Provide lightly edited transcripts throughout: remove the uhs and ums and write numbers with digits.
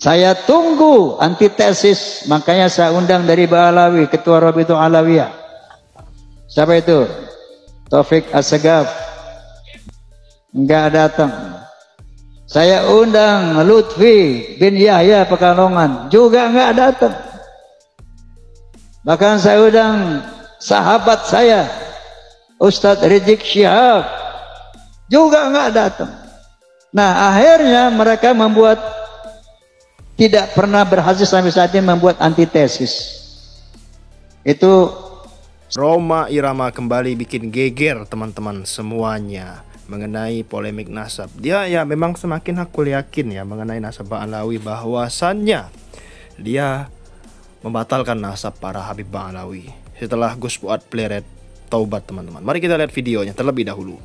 Saya tunggu antitesis, makanya saya undang dari Ba'alawi, Ketua Rabitul Alawiyah. Siapa itu? Taufik As-Segaf. Enggak datang. Saya undang Lutfi bin Yahya Pekalongan, juga enggak datang. Bahkan saya undang sahabat saya, Ustadz Rizik Syihab, juga enggak datang. Nah, akhirnya mereka membuat, tidak pernah berhasil sampai saat ini membuat antitesis. Itu Rhoma Irama kembali bikin geger teman-teman semuanya mengenai polemik nasab. Dia ya memang semakin aku yakin ya mengenai nasab Ba'alawi, bahwasannya dia membatalkan nasab para Habib Ba'alawi setelah Gus Fuad Pleret taubat teman-teman. Mari kita lihat videonya terlebih dahulu.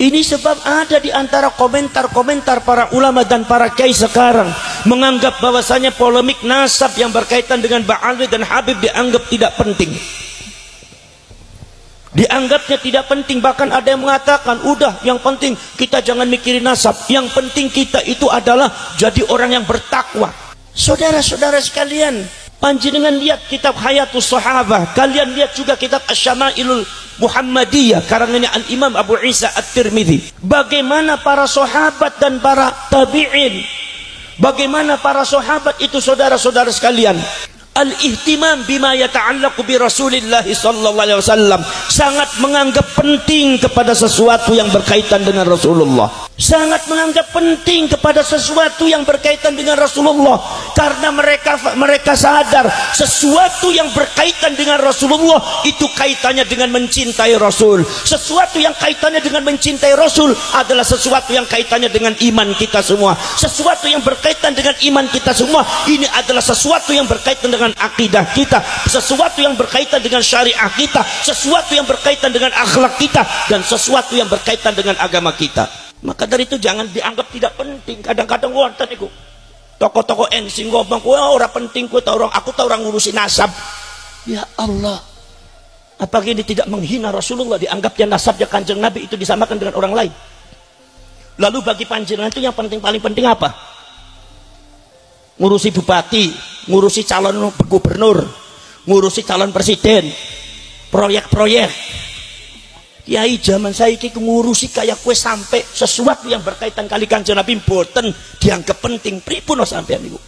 Ini sebab ada di antara komentar-komentar para ulama dan para kiai sekarang menganggap bahwasanya polemik nasab yang berkaitan dengan Ba'alawi dan Habib dianggap tidak penting. Dianggapnya tidak penting, bahkan ada yang mengatakan udah yang penting kita jangan mikirin nasab, yang penting kita itu adalah jadi orang yang bertakwa. Saudara-saudara sekalian, panjenengan lihat kitab Hayatus Sahabah, kalian lihat juga kitab Asy-Syama'ilul Muhammadiyah karangannya Al-Imam Abu Isa At-Tirmidzi. Bagaimana para sahabat dan para tabi'in, bagaimana para sahabat itu saudara-saudara sekalian, al-ihtimam bima yata'allaqu bi Rasulillah sallallahu alaihi wasallam, sangat menganggap penting kepada sesuatu yang berkaitan dengan Rasulullah, sangat menganggap penting kepada sesuatu yang berkaitan dengan Rasulullah, karena mereka sadar sesuatu yang berkaitan dengan Rasulullah itu kaitannya dengan mencintai Rasul. Sesuatu yang kaitannya dengan mencintai Rasul adalah sesuatu yang kaitannya dengan iman kita semua. Sesuatu yang berkaitan dengan iman kita semua ini adalah sesuatu yang berkaitan dengan akidah kita, sesuatu yang berkaitan dengan syariah kita, sesuatu yang berkaitan dengan akhlak kita, dan sesuatu yang berkaitan dengan agama kita. Maka dari itu jangan dianggap tidak penting. Kadang-kadang wonten iku tokoh-tokoh sing ngomong kowe ora penting, kowe ta orang, aku ta orang ngurusi nasab. Ya Allah, apakah ini tidak menghina Rasulullah? Dianggapnya nasabnya Kanjeng Nabi itu disamakan dengan orang lain. Lalu bagi panjenengan itu yang penting, paling penting apa? Ngurusi bupati, ngurusi calon gubernur, ngurusi calon presiden, proyek-proyek. Kiai zaman saya ini ngurusi kayak kue sampai sesuatu yang berkaitan kali Kanjeng Nabi mboten dianggap penting. Pripun sampean niku?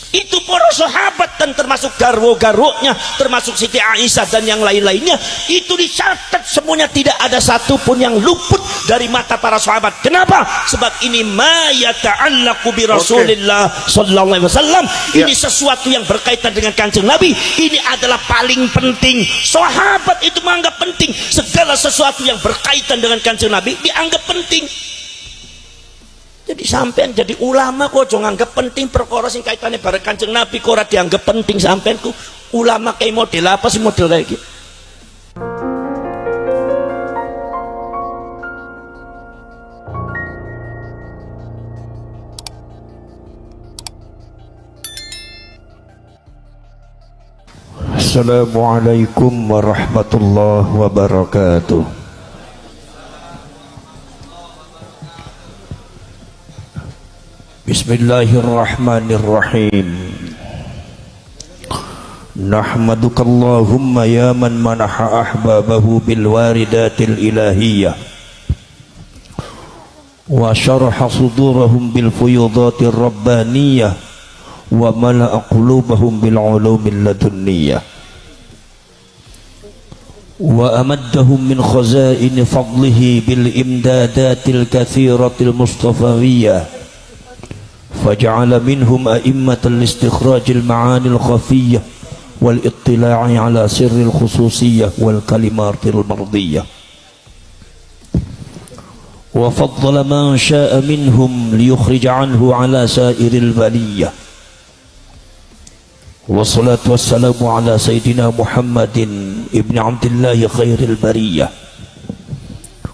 Itu para sahabat dan termasuk garwo-garwonya, termasuk Siti Aisyah dan yang lain-lainnya, itu dicatat semuanya, tidak ada satupun yang luput dari mata para sahabat. Kenapa? Sebab ini ma yata'allaqu bi Rasulillah sallallahu alaihi wasallam. Ini sesuatu yang berkaitan dengan Kanjeng Nabi, ini adalah paling penting. Sahabat itu menganggap penting segala sesuatu yang berkaitan dengan Kanjeng Nabi dianggap penting. Jadi sampean jadi ulama kok jangan anggap penting perkara sing kaitane bareng Kanjeng Nabi kok ora dianggap penting. Sampean ku ulama kayak model apa sih, model kayak gitu? Assalamualaikum warahmatullahi wabarakatuh. Bismillahirrahmanirrahim. Nahmaduka Allahumma ya man manaha ahbabahu bil waridatil ilahiyyah wa syaraha sudurahum bil fuyudatir rabbaniyah wa mala'a qulubahum bil ulumil ladunniyah wa amaddahum min khazaini fadlihi bil imdadatil katsiratil mustafawiyyah فجعل منهم أئمة لاستخراج المعاني الخفية والاطلاع على سر الخصوصية والكلمات المرضية وفضل من شاء منهم ليخرج عنه على سائر البلية والصلاة والسلام على سيدنا محمد ابن عبد الله خير البرية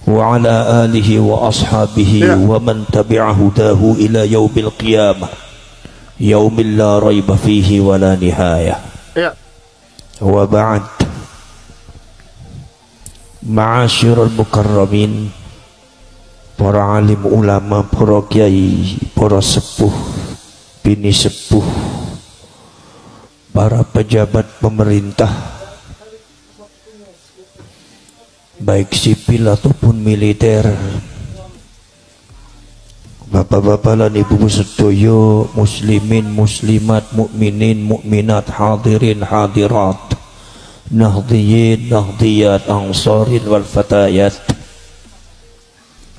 وعلى آله وأصحابه ومن تبع هداه إلى يوم القيامة يوم لا ريب فيه ولا نهاية وبعد. Ma'asyiral mukarramin, para alim ulama, para kiai, para sepuh, bini sepuh, para pejabat pemerintah, baik sipil ataupun militer, bapak-bapak lan ibu sedaya, muslimin, muslimat, mukminin, mukminat, hadirin, hadirat, nahdhiyin, nahdhiyat, ansarin wal fatayat,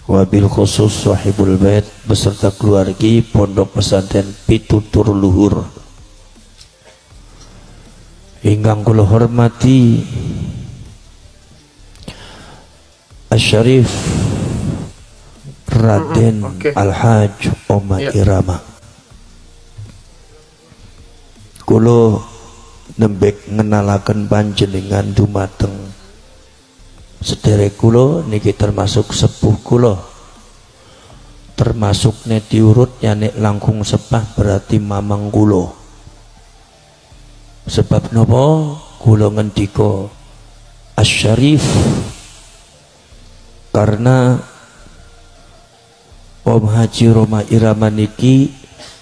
wabil khusus sahibul bait beserta keluarga Pondok Pesantren Pitutur Luhur. Ingkang kula hormati Asy-Syarif Raden Al-Haj Omah Irama. Kula nembek ngenalaken panjenengan dumateng sederek kula niki termasuk sepuh kula, termasuk nek diurut nek langkung sepah berarti mamang kula. Sebab napa kula ngendika Asy-Syarif karena Om Haji Roma Irama niki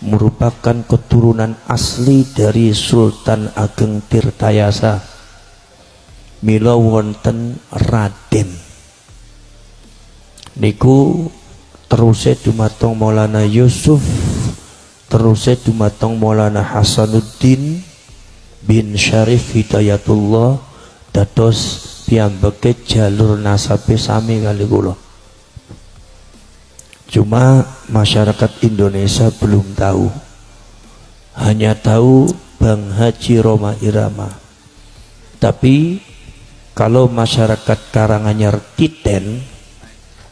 merupakan keturunan asli dari Sultan Ageng Tirtayasa. Mila wonten Raden niku teruse dumateng Maulana Yusuf, teruse dumateng Maulana Hasanuddin bin Syarif Hidayatullah, dados piyambake jalur nasabe sami kali kula. Cuma masyarakat Indonesia belum tahu, hanya tahu Bang Haji Roma Irama. Tapi kalau masyarakat Karanganyar Kiten,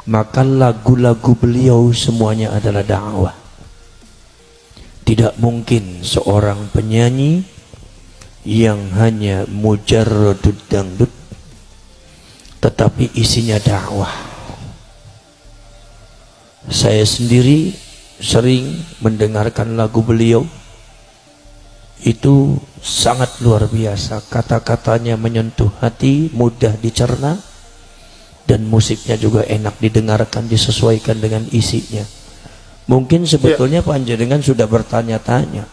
maka lagu-lagu beliau semuanya adalah dakwah. Tidak mungkin seorang penyanyi yang hanya mujarradud dangdut tetapi isinya dakwah. Saya sendiri sering mendengarkan lagu beliau, itu sangat luar biasa, kata-katanya menyentuh hati, mudah dicerna, dan musiknya juga enak didengarkan, disesuaikan dengan isinya. Mungkin sebetulnya panjenengan sudah bertanya-tanya,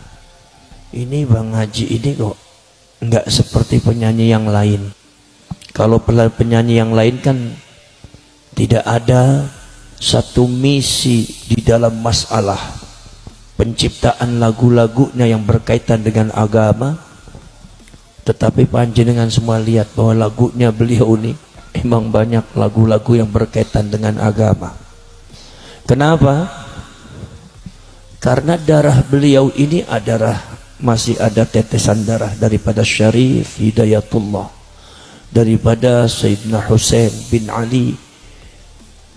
ini Bang Haji ini kok enggak seperti penyanyi yang lain. Kalau penyanyi yang lain kan tidak ada satu misi di dalam masalah penciptaan lagu-lagunya yang berkaitan dengan agama. Tetapi panjenengan semua lihat bahwa lagunya beliau ini memang banyak lagu-lagu yang berkaitan dengan agama. Kenapa? Karena darah beliau ini adalah masih ada tetesan darah daripada Syarif Hidayatullah, daripada Sayyidina Husain bin Ali,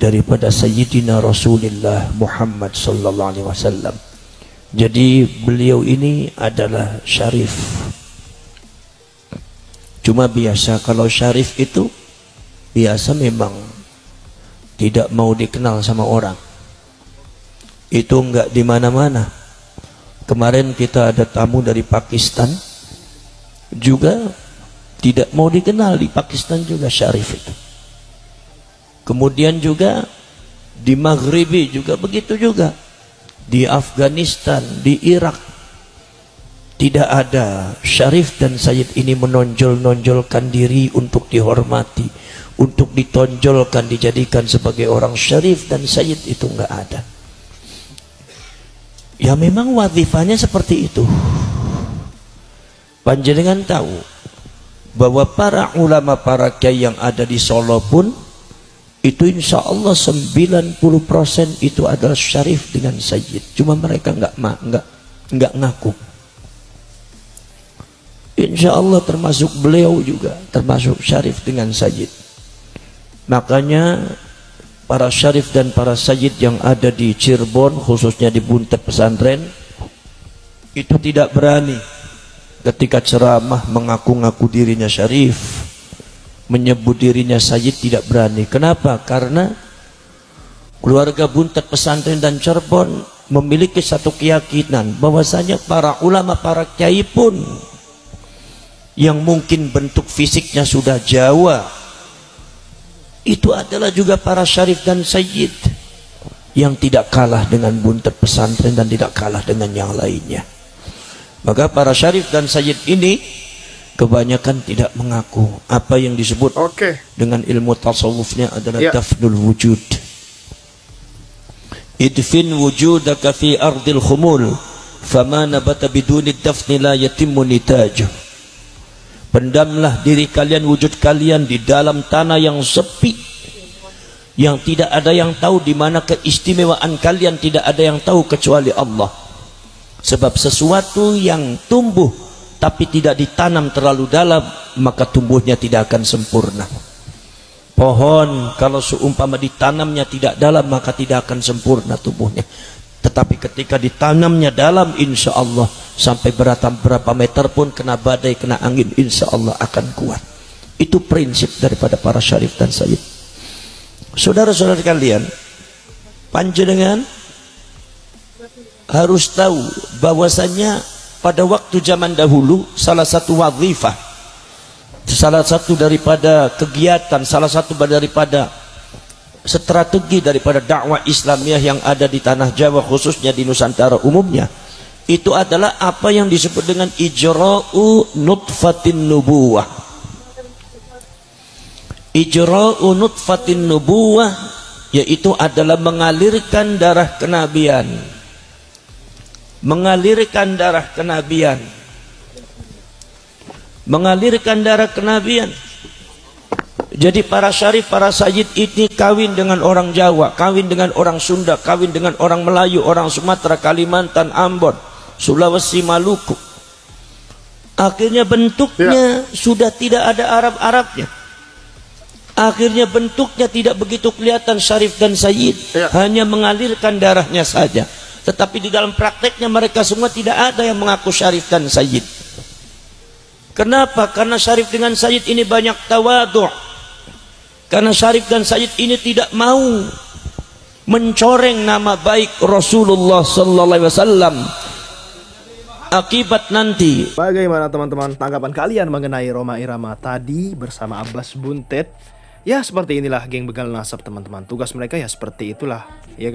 daripada Sayyidina Rasulullah Muhammad sallallahu alaihi wasallam. Jadi beliau ini adalah syarif. Cuma biasa kalau syarif itu biasa memang tidak mau dikenal sama orang. Itu enggak di mana-mana. Kemarin kita ada tamu dari Pakistan juga tidak mau dikenal di Pakistan juga syarif itu. Kemudian juga di Maghribi juga begitu juga. Di Afghanistan, di Irak tidak ada syarif dan sayyid ini menonjol-nonjolkan diri untuk dihormati, untuk ditonjolkan, dijadikan sebagai orang syarif dan sayyid, itu enggak ada. Ya memang wadifahnya seperti itu. Panjenengan tahu bahwa para ulama, para kiai yang ada di Solo pun itu insya Allah 90% itu adalah syarif dengan sayyid. Cuma mereka enggak ngaku. Insya Allah termasuk beliau juga termasuk syarif dengan sayyid. Makanya para syarif dan para sayyid yang ada di Cirebon, khususnya di Buntet Pesantren, itu tidak berani ketika ceramah mengaku-ngaku dirinya syarif, menyebut dirinya sayyid, tidak berani. Kenapa? Karena keluarga Buntet Pesantren dan Cirebon memiliki satu keyakinan bahwasanya para ulama, para kiai pun yang mungkin bentuk fisiknya sudah Jawa, itu adalah juga para syarif dan sayyid. yang tidak kalah dengan buntet pesantren dan tidak kalah dengan yang lainnya. Maka para syarif dan sayyid ini kebanyakan tidak mengaku apa yang disebut dengan ilmu tasawufnya adalah dafnul wujud. Idfin wujudaka fi ardil khumul fama nabata biduni dafni la yatimmu nitajuh. Pendamlah diri kalian, wujud kalian di dalam tanah yang sepi, yang tidak ada yang tahu di mana keistimewaan kalian, tidak ada yang tahu kecuali Allah. Sebab sesuatu yang tumbuh tapi tidak ditanam terlalu dalam, maka tumbuhnya tidak akan sempurna. Pohon kalau seumpama ditanamnya tidak dalam, maka tidak akan sempurna tumbuhnya. Tetapi ketika ditanamnya dalam, insya Allah sampai berapa meter pun kena badai, kena angin, insya Allah akan kuat. Itu prinsip daripada para syarif dan sayyid. Saudara-saudara kalian, panjenengan harus tahu bahwasanya pada waktu zaman dahulu salah satu wazifah, salah satu daripada kegiatan, salah satu daripada strategi daripada dakwah Islamiyah yang ada di tanah Jawa, khususnya di Nusantara umumnya, itu adalah apa yang disebut dengan ijra'u nutfatin nubuwah. Ijra'u nutfatin nubuwah yaitu adalah mengalirkan darah kenabian. Mengalirkan darah kenabian. Mengalirkan darah kenabian. Jadi para syarif, para sayyid ini kawin dengan orang Jawa, kawin dengan orang Sunda, kawin dengan orang Melayu, orang Sumatera, Kalimantan, Ambon, Sulawesi, Maluku. Akhirnya bentuknya sudah tidak ada Arab-Arabnya. Akhirnya bentuknya tidak begitu kelihatan syarif dan sayyid, hanya mengalirkan darahnya saja. Tetapi di dalam prakteknya mereka semua tidak ada yang mengaku syarif dan sayyid. Kenapa? Karena syarif dengan sayyid ini banyak tawadhu'. Karena syarif dan sayyid ini tidak mau mencoreng nama baik Rasulullah sallallahu alaihi wasallam. Akibat nanti. Bagaimana teman-teman tanggapan kalian mengenai Rhoma Irama tadi bersama Abbas Buntet? Ya seperti inilah geng begal nasab teman-teman. Tugas mereka ya seperti itulah, ya kan?